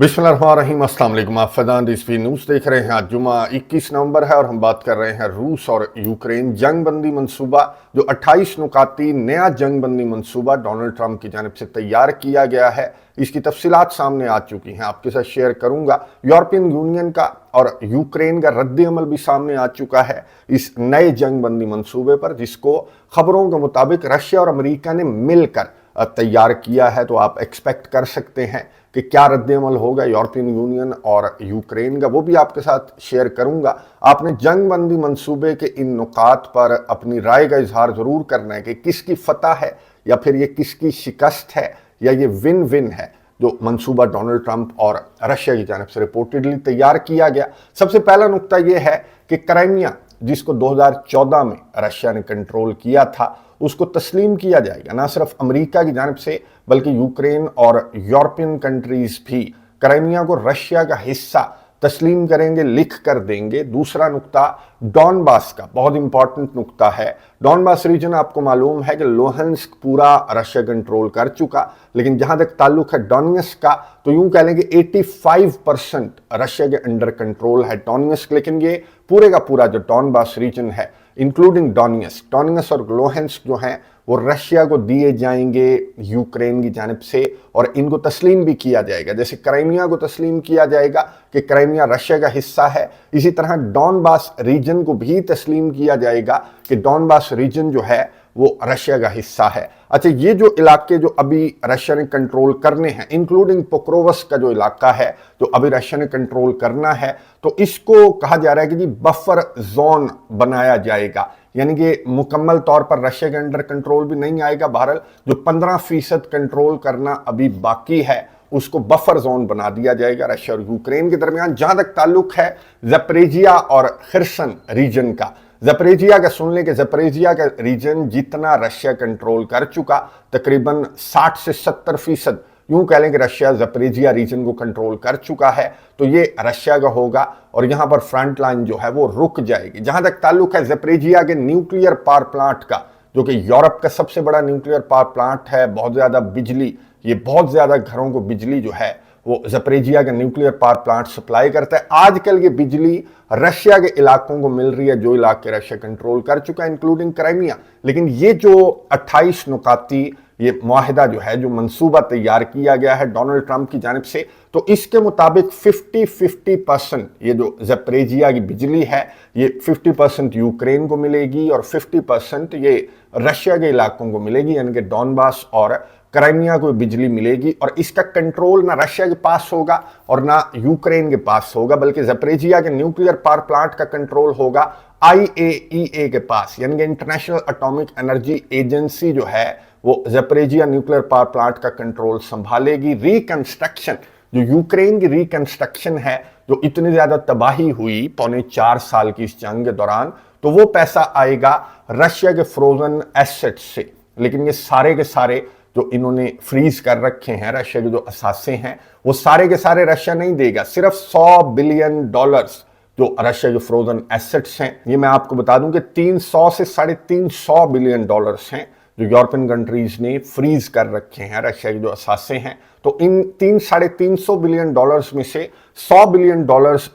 बिस्मिल्लाहिर्रहमानिर्रहीम, अस्सलाम वालेकुम। आप फैज़ान रिजवी न्यूज़ देख रहे हैं। आज जुमा 21 नवंबर है और हम बात कर रहे हैं रूस और यूक्रेन जंग बंदी मनसूबा। जो 28 नुकाती नया जंग बंदी मनसूबा डोनाल्ड ट्रंप की जानिब से तैयार किया गया है, इसकी तफसीलात सामने आ चुकी हैं, आपके साथ शेयर करूंगा। यूरोपियन यूनियन का और यूक्रेन का रद्द अमल भी सामने आ चुका है इस नए जंग बंदी मनसूबे पर, जिसको खबरों के मुताबिक रशिया और अमेरिका ने मिलकर तैयार किया है। तो आप एक्सपेक्ट कर सकते हैं कि क्या रद्द-ए-अमल होगा यूरोपियन यूनियन और यूक्रेन का, वो भी आपके साथ शेयर करूंगा। आपने जंग बंदी मंसूबे के इन नुकात पर अपनी राय का इजहार जरूर करना है कि किसकी फतह है या फिर ये किसकी शिकस्त है या ये विन विन है जो मंसूबा डोनाल्ड ट्रंप और रशिया की जानिब से रिपोर्टेडली तैयार किया गया। सबसे पहला नुकता यह है कि क्राइमिया, जिसको 2014 में रशिया ने कंट्रोल किया था, उसको तस्लीम किया जाएगा। ना सिर्फ अमेरिका की जानिब से बल्कि यूक्रेन और यूरोपियन कंट्रीज भी क्राइमिया को रशिया का हिस्सा तस्लीम करेंगे, लिख कर देंगे। दूसरा नुकता डॉनबास का, बहुत इंपॉर्टेंट नुकता है। डॉनबास रीजन आपको मालूम है कि लोहंस्क पूरा रशिया कंट्रोल कर चुका, लेकिन जहां तक ताल्लुक है डोनेट्स्क का, तो यूं कह लें कि 85% रशिया के अंडर कंट्रोल है डोनेट्स्क। लेकिन ये पूरे का पूरा जो डॉनबास रीजन है, इंक्लूडिंग डोनेट्स्क और लोहंस्क जो हैं, वो रशिया को दिए जाएंगे यूक्रेन की जानिब से, और इनको तस्लीम भी किया जाएगा। जैसे क्राइमिया को तस्लीम किया जाएगा कि क्राइमिया रशिया का हिस्सा है, इसी तरह डॉनबास रीजन को भी तस्लीम किया जाएगा कि डॉनबास रीजन जो है वो रशिया का हिस्सा है। अच्छा, ये जो इलाके जो अभी रशिया ने कंट्रोल करने हैं, इंक्लूडिंग पोक्रोवस्क का जो इलाका है जो अभी रशिया ने कंट्रोल करना है, तो इसको कहा जा रहा है कि जी बफर जोन बनाया जाएगा, यानी कि मुकम्मल तौर पर रशिया के अंडर कंट्रोल भी नहीं आएगा। बहरहाल जो 15% कंट्रोल करना अभी बाकी है, उसको बफर जोन बना दिया जाएगा रशिया और यूक्रेन के दरमियान। जहां तक ताल्लुक है ज़परेजिया और खिर्सन रीजन का, ज़परेजिया का सुन लें कि ज़परेजिया का रीजन जितना रशिया कंट्रोल कर चुका, तकरीबन 60 से 70% यूं कह लें कि रशिया ज़परेजिया रीजन को कंट्रोल कर चुका है, तो ये रशिया का होगा और यहां पर फ्रंट लाइन जो है वो रुक जाएगी। जहां तक ताल्लुक है ज़परेजिया के न्यूक्लियर पावर प्लांट का, जो कि यूरोप का सबसे बड़ा न्यूक्लियर पावर प्लांट है, बहुत ज्यादा बिजली, ये बहुत ज्यादा घरों को बिजली जो है वो ज़परेजिया का न्यूक्लियर पावर प्लांट सप्लाई करता है। आजकल ये बिजली रशिया के इलाकों को मिल रही है जो इलाके रशिया कंट्रोल कर चुका है, इंक्लूडिंग क्राइमिया। लेकिन ये जो 28 नुकाती ये मुआहिदा जो है, जो मंसूबा तैयार किया गया है डोनाल्ड ट्रंप की जानिब से, तो इसके मुताबिक 50-50% ये जो ज़परेजिया की बिजली है, ये 50% यूक्रेन को मिलेगी और 50% ये रशिया के इलाकों को मिलेगी, यानी कि डॉनबास और क्राइमिया को बिजली मिलेगी। और इसका कंट्रोल ना रशिया के पास होगा और ना यूक्रेन के पास होगा, बल्कि ज़परेजिया के न्यूक्लियर पावर प्लांट का कंट्रोल होगा IAEA के पास, यानी कि इंटरनेशनल एटॉमिक एनर्जी एजेंसी जो है वो ज़परेजिया न्यूक्लियर पावर प्लांट का कंट्रोल संभालेगी। रिकंस्ट्रक्शन, जो यूक्रेन की रिकंस्ट्रक्शन है, जो इतनी ज्यादा तबाही हुई 4.25 साल की इस जंग के दौरान, तो वो पैसा आएगा रशिया के फ्रोजन एसेट्स से। लेकिन ये सारे के सारे जो इन्होंने फ्रीज कर रखे हैं, रशिया के जो असासे हैं, वो सारे के सारे रशिया नहीं देगा। सिर्फ $100 बिलियन जो रशिया के फ्रोजन एसेट्स हैं, ये मैं आपको बता दूं कि 300 से $350 बिलियन हैं जो यूरोपियन कंट्रीज ने फ्रीज कर रखे हैं रशिया के जो असासे हैं। तो इन 300-350 बिलियन में से $100 बिलियन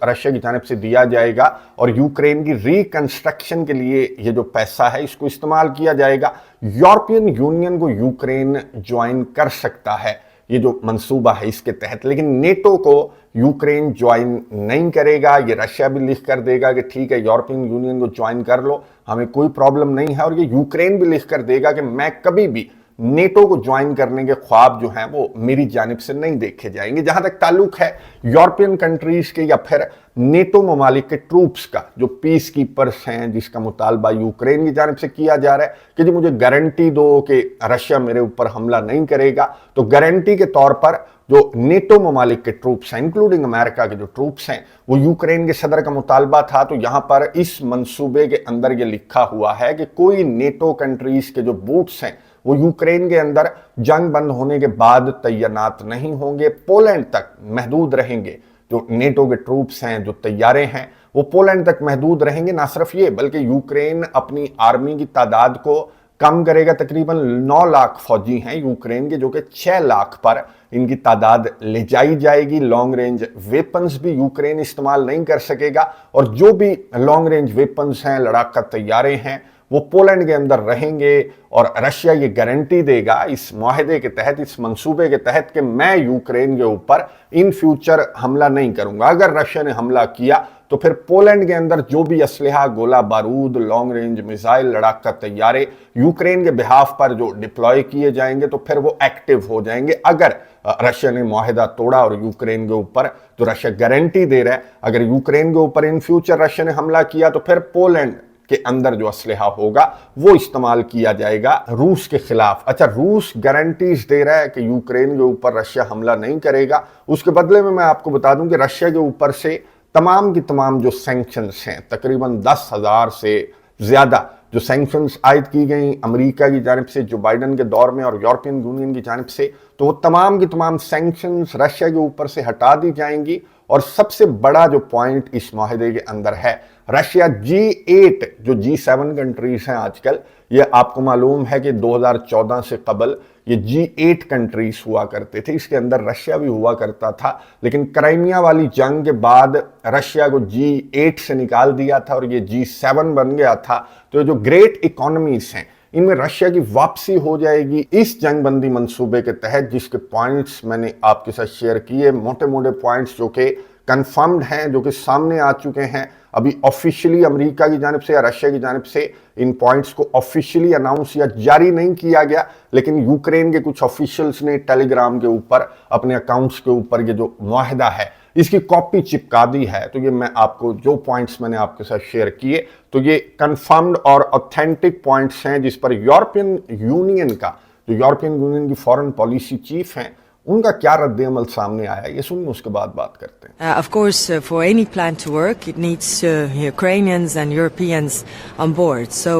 रशिया की जानिब से दिया जाएगा और यूक्रेन की रिकंस्ट्रक्शन के लिए ये जो पैसा है इसको इस्तेमाल किया जाएगा। यूरोपियन यूनियन को यूक्रेन ज्वाइन कर सकता है ये जो मंसूबा है इसके तहत, लेकिन नेटो को यूक्रेन ज्वाइन नहीं करेगा। ये रशिया भी लिख कर देगा कि ठीक है यूरोपियन यूनियन को ज्वाइन कर लो, हमें कोई प्रॉब्लम नहीं है, और ये यूक्रेन भी लिख कर देगा कि मैं कभी भी नेटो को ज्वाइन करने के ख्वाब जो हैं वो मेरी जानिब से नहीं देखे जाएंगे। जहां तक ताल्लुक है यूरोपियन कंट्रीज के या फिर नेटो ममालिक के ट्रूप्स का, जो पीस कीपर्स हैं, जिसका मुतालबा यूक्रेन की जानिब से किया जा रहा है कि जी मुझे गारंटी दो कि रशिया मेरे ऊपर हमला नहीं करेगा, तो गारंटी के तौर पर जो नेटो ममालिक के ट्रूप्स हैं, इंक्लूडिंग अमेरिका के जो ट्रूप्स हैं, वो यूक्रेन के सदर का मुतालबा था। तो यहां पर इस मंसूबे के अंदर ये लिखा हुआ है कि कोई नेटो कंट्रीज के जो बूट्स हैं वो यूक्रेन के अंदर जंग बंद होने के बाद तैनात नहीं होंगे, पोलैंड तक महदूद रहेंगे। जो नेटो के ट्रूप्स हैं, जो तैयारे हैं, वो पोलैंड तक महदूद रहेंगे। ना सिर्फ ये, बल्कि यूक्रेन अपनी आर्मी की तादाद को कम करेगा। तकरीबन 9 लाख फौजी हैं यूक्रेन के, जो कि 6 लाख पर इनकी तादाद ले जाई जाएगी। लॉन्ग रेंज वेपन्स भी यूक्रेन इस्तेमाल नहीं कर सकेगा, और जो भी लॉन्ग रेंज वेपन्स हैं, लड़ाका तैयारे हैं, वो पोलैंड के अंदर रहेंगे। और रशिया ये गारंटी देगा इस मुआहदे के तहत, इस मंसूबे के तहत, कि मैं यूक्रेन के ऊपर इन फ्यूचर हमला नहीं करूंगा। अगर रशिया ने हमला किया तो फिर पोलैंड के अंदर जो भी असलहा, गोला बारूद, लॉन्ग रेंज मिसाइल, लड़ाका तैयारे यूक्रेन के बिहाफ पर जो डिप्लॉय किए जाएंगे, तो फिर वो एक्टिव हो जाएंगे। अगर रशिया ने मुआहदा तोड़ा और यूक्रेन के ऊपर, तो रशिया गारंटी दे रहा है अगर यूक्रेन के ऊपर इन फ्यूचर रशिया ने हमला किया तो फिर पोलैंड के अंदर जो असलहा होगा वो इस्तेमाल किया जाएगा रूस के खिलाफ। अच्छा, रूस गारंटीज दे रहा है कि यूक्रेन के ऊपर रशिया हमला नहीं करेगा। उसके बदले में मैं आपको बता दूं कि रशिया के ऊपर से तमाम की तमाम जो सैंक्शंस हैं, तकरीबन 10,000 से ज्यादा जो सैंक्शंस आयद की गई अमेरिका की जानिब से जो बाइडन के दौर में, और यूरोपियन यूनियन की जानिब से, तो वो तमाम की तमाम सैंक्शंस रशिया के ऊपर से हटा दी जाएंगी। और सबसे बड़ा जो पॉइंट इस माहदे के अंदर है, रशिया G8 जो G7 कंट्रीज हैं आजकल, ये आपको मालूम है कि 2014 से कबल ये G8 कंट्रीज हुआ करते थे, इसके अंदर रशिया भी हुआ करता था। लेकिन क्राइमिया वाली जंग के बाद रशिया को G8 से निकाल दिया था और ये G7 बन गया था। तो जो ग्रेट इकोनॉमीज हैं, इनमें रशिया की वापसी हो जाएगी इस जंगबंदी मंसूबे के तहत, जिसके पॉइंट्स मैंने आपके साथ शेयर किए, मोटे मोटे पॉइंट्स जो कि कंफर्म्ड हैं, जो कि सामने आ चुके हैं। अभी ऑफिशियली अमेरिका की जानिब से या रशिया की जानिब से इन पॉइंट्स को ऑफिशियली अनाउंस या जारी नहीं किया गया, लेकिन यूक्रेन के कुछ ऑफिशियल्स ने टेलीग्राम के ऊपर, अपने अकाउंट्स के ऊपर ये जो मुआहदा है इसकी कॉपी चिपका दी है। तो ये मैं आपको जो पॉइंट्स मैंने आपके साथ शेयर किए, तो ये कंफर्म्ड और ऑथेंटिक पॉइंट्स हैं, जिस पर यूरोपियन यूनियन का, जो यूरोपियन यूनियन की फॉरेन पॉलिसी चीफ हैं, उनका क्या रद्द-ए-अमल सामने आया है, ये सुनिए, उसके बाद बात करते हैं। Of course, for any plan to work, it needs Ukrainians and Europeans on board. So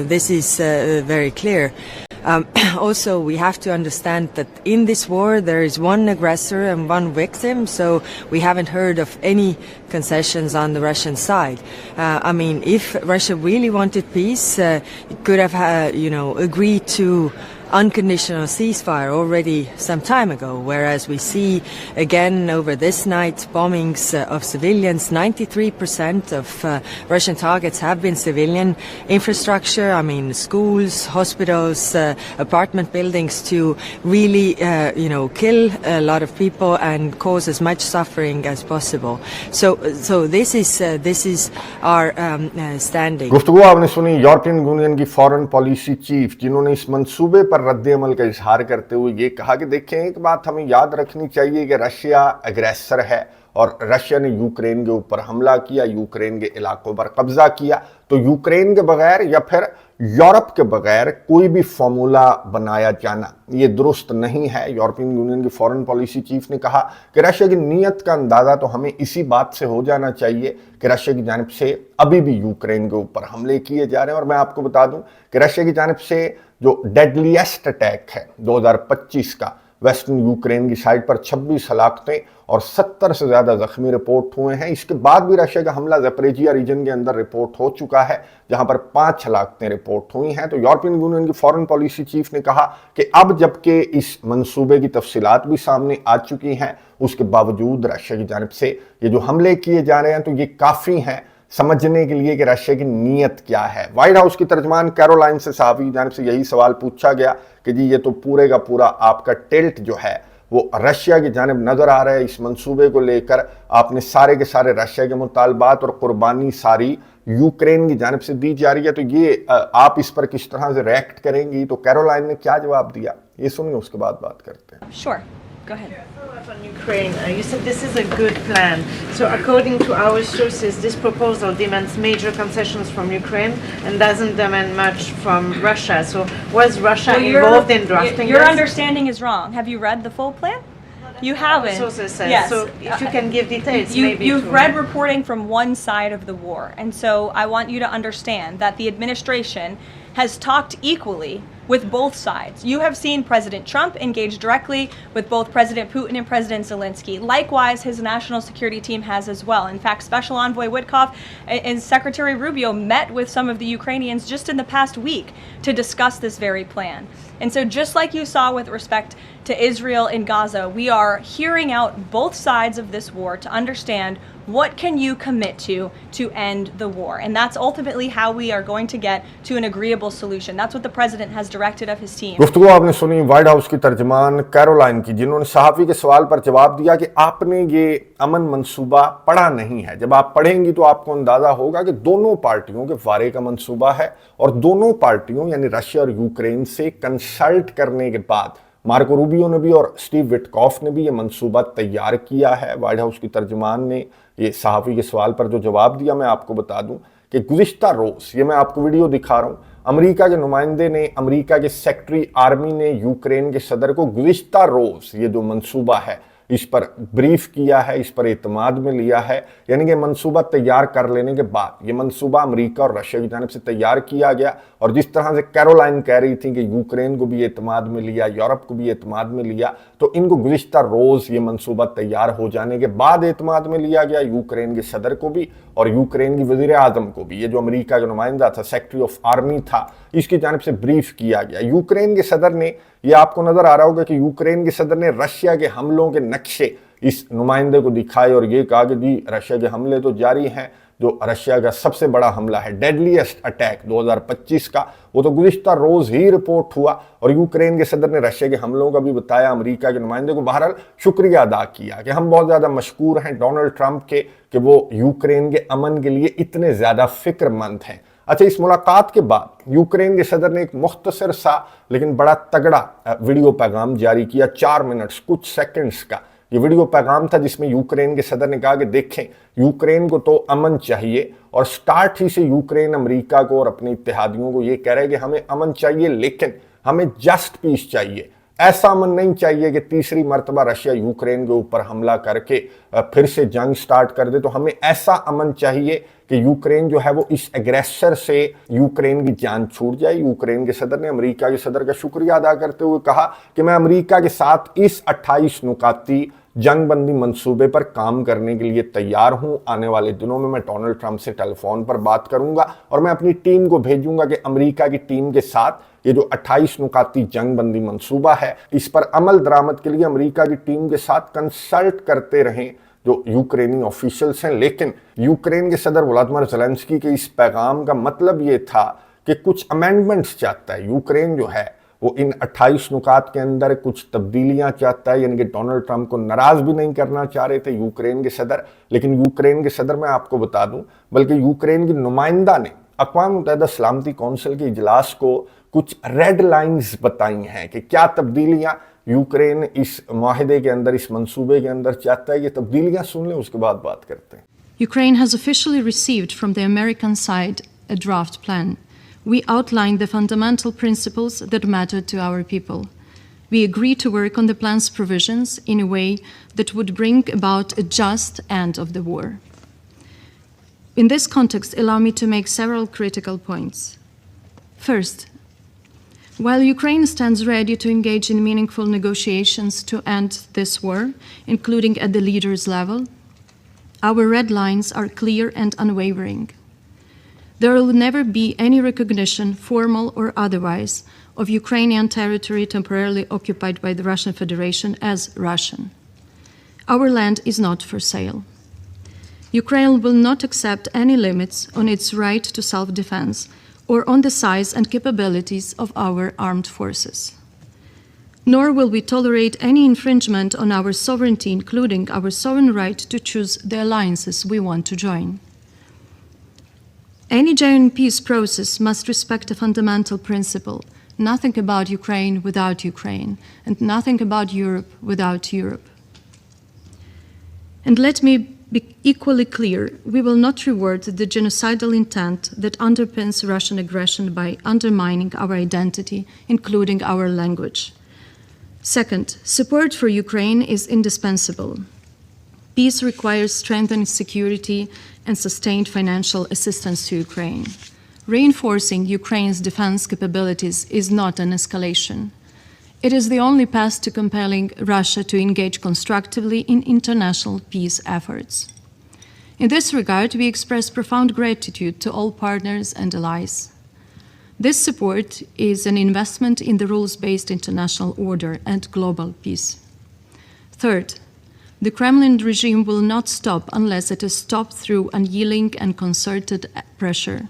this is very clear. Also, we have to understand that in this war there is one aggressor and one victim, so we haven't heard of any concessions on the Russian side. I mean, if Russia really wanted peace, it could have, agreed to unconditional ceasefire already some time ago, whereas we see again over this night bombings of civilians. 93% of Russian targets have been civilian infrastructure. I mean, schools, hospitals, apartment buildings, to really kill a lot of people and cause as much suffering as possible. So this is our standing. गुफ्तगू आपने सुनी European union की foreign policy chief, जिन्होंने इस मंसूबे पर रद्द अमल का इजहार करते हुए ये कहा कि देखें, एक बात हमें याद रखनी चाहिए कि रशिया अग्रेसर है और रशिया ने यूक्रेन के ऊपर हमला किया, यूक्रेन के इलाकों पर कब्जा किया। तो यूक्रेन के बगैर या फिर यूरोप के बगैर कोई भी फॉर्मूला बनाया जाना ये दुरुस्त नहीं है। यूरोपियन यूनियन की फॉरेन पॉलिसी चीफ ने कहा कि रशिया की नीयत का अंदाजा तो हमें इसी बात से हो जाना चाहिए कि रशिया की जानिब से अभी भी यूक्रेन के ऊपर हमले किए जा रहे हैं। और मैं आपको बता दूं कि रशिया की जानिब से जो डेडलीस्ट अटैक है 2025 का वेस्टर्न यूक्रेन की साइड पर 26 हलाकतें और 70 से ज्यादा जख्मी रिपोर्ट हुए हैं। इसके बाद भी रशिया का हमला ज़ेपरेजिया रीजन के अंदर रिपोर्ट हो चुका है, जहां पर 5 हलाकतें रिपोर्ट हुई हैं। तो यूरोपियन यूनियन की फॉरेन पॉलिसी चीफ ने कहा कि अब जबकि इस मंसूबे की तफसीलात भी सामने आ चुकी हैं, उसके बावजूद रशिया की जानिब से ये जो हमले किए जा रहे हैं, तो ये काफी हैं समझने के लिए कि रशिया की नीयत क्या है। व्हाइट हाउस की तर्जमान कैरोलाइन से साहब की जानिब से यही सवाल पूछा गया कि जी ये तो पूरे का पूरा आपका टिल्ट जो है वो रशिया की जानिब नजर आ रहा है। इस मंसूबे को लेकर आपने सारे के सारे रशिया के मुतालबात और कुर्बानी सारी यूक्रेन की जानिब से दी जा रही है, तो ये आप इस पर किस तरह से रिएक्ट करेंगी? तो कैरोलाइन ने क्या जवाब दिया, ये सुनिए, उसके बाद बात करते हैं। Sure. Go ahead. On Ukraine, you said this is a good plan. So according to our sources, this proposal demands major concessions from Ukraine and doesn't demand much from Russia. So was Russia involved in drafting Your this? understanding is wrong. Have you read the full plan? You haven't. Sources says. Yes. So if you can give details, maybe. You've read reporting from one side of the war, and so I want you to understand that the administration has talked equally with both sides. You have seen President Trump engage directly with both President Putin and President Zelensky. Likewise, his national security team has as well. In fact, Special Envoy Witkoff and Secretary Rubio met with some of the Ukrainians just in the past week to discuss this very plan. And so just like you saw with respect to Israel and Gaza, we are hearing out both sides of this war to understand what can you commit to end the war. And that's ultimately how we are going to get to an agreeable solution. That's what the president has directed of his team. गुफ्तगू आपने सुनी white house की तर्जमान Caroline की, जिन्होंने सहाफ़ी के सवाल पर जवाब दिया कि आपने ये अमन मंसूबा पढ़ा नहीं है। जब आप पढ़ेंगी तो आपको अंदाजा होगा कि दोनों पार्टियों के फारे का मंसूबा है और दोनों पार्टियों यानी रशिया और यूक्रेन से कंसल्ट करने के बाद मार्को रूबियो ने भी और स्टीव विटकॉफ ने भी ये मंसूबा तैयार किया है। व्हाइट हाउस की तर्जमान ने ये सहाफ़ी के सवाल पर जो जवाब दिया, मैं आपको बता दूं कि गुज़िश्ता रोज़, ये मैं आपको वीडियो दिखा रहा हूं, अमेरिका के नुमाइंदे ने, अमेरिका के सेक्रेटरी आर्मी ने यूक्रेन के सदर को गुज़िश्ता रोज़ ये जो मंसूबा है इस पर ब्रीफ किया है, इस पर एतमाद में लिया है। यानी कि मंसूबा तैयार कर लेने के बाद ये मंसूबा अमेरिका और रशिया की जानिब से तैयार किया गया, और जिस तरह से कैरोलाइन कह रही थी कि यूक्रेन को भी एतमाद में लिया, यूरोप को भी एतमाद में लिया, तो इनको गुज़िश्ता रोज़ ये मंसूबा तैयार हो जाने के बाद एतमाद में लिया गया, यूक्रेन के सदर को भी और यूक्रेन की वज़ीर आज़म को भी। ये जो अमेरिका का नुमाइंदा था, सेक्रेटरी ऑफ आर्मी था, इसकी जानिब से ब्रीफ किया गया। यूक्रेन के सदर ने, ये आपको नजर आ रहा होगा कि यूक्रेन के सदर ने रशिया के हमलों के नक्शे इस नुमाइंदे को दिखाए और ये कहा कि जी रशिया के हमले तो जारी हैं, जो रशिया का सबसे बड़ा हमला है, डेडलीस्ट अटैक 2025 का, वो तो गुज़िश्ता रोज़ ही रिपोर्ट हुआ और यूक्रेन के सदर ने रशिया के हमलों का भी बताया अमेरिका के नुमाइंदे को। बहरहाल शुक्रिया अदा किया कि हम बहुत ज़्यादा मशकूर हैं डोनाल्ड ट्रंप के कि वो यूक्रेन के अमन के लिए इतने ज़्यादा फिक्रमंद हैं। अच्छा, इस मुलाकात के बाद यूक्रेन के सदर ने एक मुख्तसर सा लेकिन बड़ा तगड़ा वीडियो पैगाम जारी किया, 4 मिनट्स कुछ सेकंड्स का ये वीडियो पैगाम था, जिसमें यूक्रेन के सदर ने कहा कि देखें, यूक्रेन को तो अमन चाहिए और स्टार्ट ही से यूक्रेन अमेरिका को और अपने इत्तेहादियों को ये कह रहे हैं कि हमें अमन चाहिए, लेकिन हमें जस्ट पीस चाहिए। ऐसा अमन नहीं चाहिए कि तीसरी मरतबा रशिया यूक्रेन के ऊपर हमला करके फिर से जंग स्टार्ट कर दे। तो हमें ऐसा अमन चाहिए कि यूक्रेन जो है वो इस एग्रेसर से यूक्रेन की जान छूट जाए। यूक्रेन के सदर ने अमेरिका के सदर का शुक्रिया अदा करते हुए कहा कि मैं अमेरिका के साथ इस 28 नुकाती जंगबंदी मंसूबे पर काम करने के लिए तैयार हूं। आने वाले दिनों में मैं डोनाल्ड ट्रंप से टेलीफोन पर बात करूंगा और मैं अपनी टीम को भेजूंगा कि अमेरिका की टीम के साथ ये जो 28 नुकाती जंगबंदी मंसूबा है, इस पर अमल दरामद के लिए अमेरिका की टीम के साथ कंसल्ट करते रहें जो यूक्रेनी ऑफिशियल्स हैं। लेकिन यूक्रेन के सदर व्लादिमीर ज़ेलेंस्की के इस पैगाम का मतलब ये था कि कुछ अमेंडमेंट्स चाहता है यूक्रेन जो है वो इन 28 नुकात के अंदर कुछ तब्दीलियां चाहता है। यानी कि डोनाल्ड ट्रंप को नाराज भी नहीं करना चाह रहे थे यूक्रेन के सदर, लेकिन यूक्रेन के सदर, मैं आपको बता दूं, बल्कि यूक्रेन की नुमाइंदा ने अक़वाम मुत्तहिदा सलामती कौंसिल के इजलास को कुछ रेड लाइंस बताई हैं कि क्या तब्दीलियां यूक्रेन इस माहिदे के अंदर, इस मंसूबे के अंदर चाहता है। ये तब्दीलियां सुन लें, उसके बाद बात करते हैं। Ukraine has officially received from the American side a draft plan. We outlined the fundamental principles that matter to our people. We agree to work on the plan's provisions in a way that would bring about a just end of the war. In this context, allow me to make several critical points. First, while Ukraine stands ready to engage in meaningful negotiations to end this war, including at the leaders' level, our red lines are clear and unwavering. There will never be any recognition, formal or otherwise, of Ukrainian territory temporarily occupied by the Russian Federation as Russian. Our land is not for sale. Ukraine will not accept any limits on its right to self-defense or on the size and capabilities of our armed forces. Nor will we tolerate any infringement on our sovereignty, including our sovereign right to choose the alliances we want to join. Any genuine peace process must respect a fundamental principle: nothing about Ukraine without Ukraine, and nothing about Europe without Europe. And let me be equally clear, we will not reward the genocidal intent that underpins Russian aggression by undermining our identity, including our language. Second, support for Ukraine is indispensable. Peace requires strengthened security and sustained financial assistance to Ukraine. Reinforcing Ukraine's defense capabilities is not an escalation. It is the only path to compelling Russia to engage constructively in international peace efforts. In this regard, we express profound gratitude to all partners and allies. This support is an investment in the rules-based international order and global peace. Third, the Kremlin regime will not stop unless it is stopped through unyielding and concerted pressure.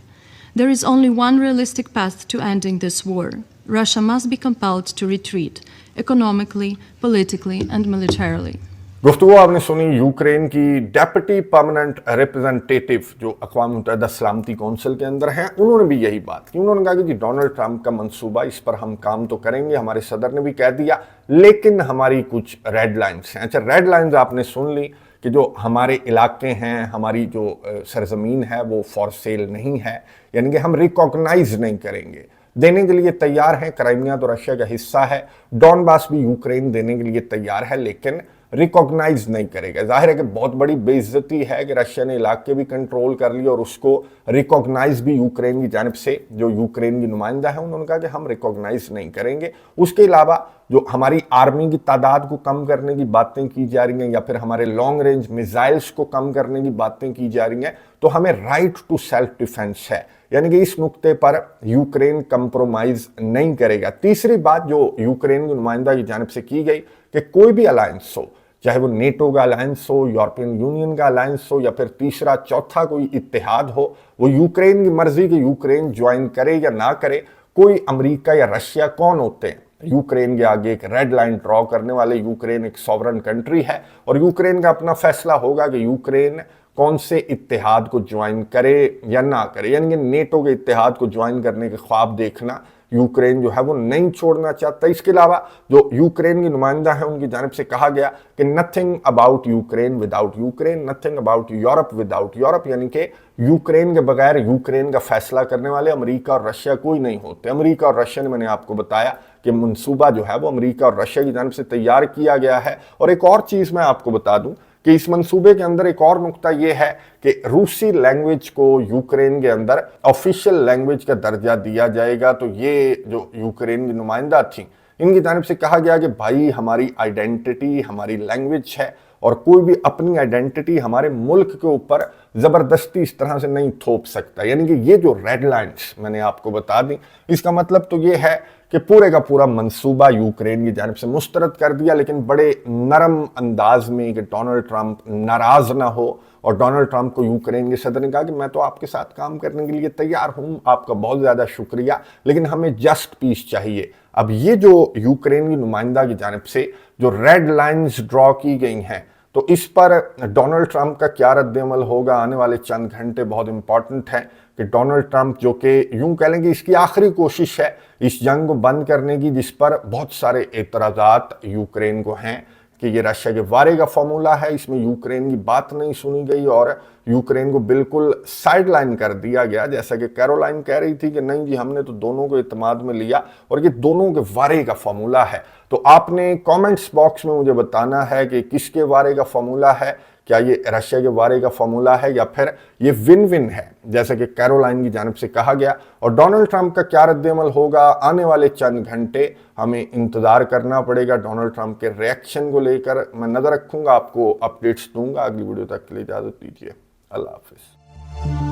There is only one realistic path to ending this war. Russia must be compelled to retreat economically, politically, and militarily. गुफ्तगू आपने सुनी Ukraine की deputy permanent representative जो अक़वाम मुत्तहिदा सलामती council के अंदर हैं, उन्होंने भी यही बात की। उन्होंने कहा कि जी डोनाल्ड ट्रंप का मंसूबा, इस पर हम काम तो करेंगे, हमारे सदर ने भी कह दिया, लेकिन हमारी कुछ रेड लाइन्स हैं। अच्छा, रेड लाइन्स आपने सुन ली कि जो हमारे इलाके हैं, हमारी जो सरजमीन है वो फॉर सेल नहीं है, यानी कि हम रिकॉग्नाइज नहीं करेंगे, देने के लिए तैयार हैं। क्राइमिया तो रशिया का हिस्सा है, डॉनबास भी यूक्रेन देने के लिए तैयार है, लेकिन रिकॉग्नाइज नहीं करेगा। जाहिर है कि बहुत बड़ी बेइज्जती है कि रशिया ने इलाके भी कंट्रोल कर लिया और उसको रिकॉग्नाइज भी यूक्रेन की जानिब से, जो यूक्रेन की नुमाइंदा है, उन्होंने कहा कि हम रिकॉग्नाइज नहीं करेंगे। उसके अलावा जो हमारी आर्मी की तादाद को कम करने की बातें की जा रही हैं या फिर हमारे लॉन्ग रेंज मिसाइल्स को कम करने की बातें की जा रही हैं, तो हमें राइट टू सेल्फ डिफेंस है, यानी कि इस नुक्ते पर यूक्रेन कंप्रोमाइज नहीं करेगा। तीसरी बात जो यूक्रेन की नुमाइंदा की जानिब से की गई कि कोई भी अलायंस हो, चाहे वो नेटो का अलायंस हो, यूरोपियन यूनियन का अलायंस हो या फिर तीसरा चौथा कोई इत्तेहाद हो, वो यूक्रेन की मर्जी कि यूक्रेन ज्वाइन करे या ना करे। कोई अमेरिका या रशिया कौन होते हैं यूक्रेन के आगे एक रेड लाइन ड्रॉ करने वाले? यूक्रेन एक सॉवरन कंट्री है और यूक्रेन का अपना फैसला होगा कि यूक्रेन कौन से इत्तेहाद को ज्वाइन करे या ना करे, यानी कि नेटो के इत्तेहाद को ज्वाइन करने के ख्वाब देखना यूक्रेन जो है वो नहीं छोड़ना चाहता। इसके अलावा जो यूक्रेन की नुमाइंदा है, उनकी जानिब से कहा गया कि nothing about Ukraine without Ukraine, nothing about Europe without Europe, यानी कि यूक्रेन के बगैर यूक्रेन का फैसला करने वाले अमेरिका और रशिया कोई नहीं होते। अमेरिका और रशिया ने, मैंने आपको बताया कि मंसूबा जो है वो अमेरिका और रशिया की जानिब से तैयार किया गया है। और एक और चीज़ मैं आपको बता दूं कि इस मंसूबे के अंदर एक और नुक्ता यह है कि रूसी लैंग्वेज को यूक्रेन के अंदर ऑफिशियल लैंग्वेज का दर्जा दिया जाएगा। तो ये जो यूक्रेन की नुमाइंदा थी, इनकी जानिब से कहा गया कि भाई हमारी आइडेंटिटी हमारी लैंग्वेज है और कोई भी अपनी आइडेंटिटी हमारे मुल्क के ऊपर ज़बरदस्ती इस तरह से नहीं थोप सकता। यानी कि ये जो रेड लाइन्स मैंने आपको बता दी, इसका मतलब तो ये है कि पूरे का पूरा मंसूबा यूक्रेन की जानिब से मुस्तरद कर दिया, लेकिन बड़े नरम अंदाज में कि डोनाल्ड ट्रंप नाराज ना हो। और डोनाल्ड ट्रंप को यूक्रेन के सदर ने कहा कि मैं तो आपके साथ काम करने के लिए तैयार हूं, आपका बहुत ज़्यादा शुक्रिया, लेकिन हमें जस्ट पीस चाहिए। अब ये जो यूक्रेन की नुमाइंदा की जानिब से जो रेड लाइन्स ड्रॉ की गई हैं, तो इस पर डोनाल्ड ट्रंप का क्या रद्द-ए-अमल होगा आने वाले चंद घंटे बहुत इंपॉर्टेंट हैं। कि डोनाल्ड ट्रंप जो कि यूं कह लें कि इसकी आखिरी कोशिश है इस जंग को बंद करने की, जिस पर बहुत सारे एतराज़ात यूक्रेन को हैं कि ये रशिया के वारे का फॉर्मूला है, इसमें यूक्रेन की बात नहीं सुनी गई और यूक्रेन को बिल्कुल साइडलाइन कर दिया गया। जैसा कि कैरोलाइन कह रही थी कि नहीं जी, हमने तो दोनों को इत्मीनान में लिया और ये दोनों के वारे का फॉर्मूला है। तो आपने कमेंट्स बॉक्स में मुझे बताना है कि किसके वारे का फॉर्मूला है, क्या ये रशिया के वारे का फॉर्मूला है या फिर ये विन विन है जैसे कि कैरोलाइन की जानिब से कहा गया। और डोनाल्ड ट्रंप का क्या रद्द-ए-अमल होगा आने वाले चंद घंटे हमें इंतजार करना पड़ेगा। डोनाल्ड ट्रंप के रिएक्शन को लेकर मैं नजर रखूंगा, आपको अपडेट्स दूंगा। अगली वीडियो तक के लिए इजाजत दीजिए, अल्लाह हाफिज।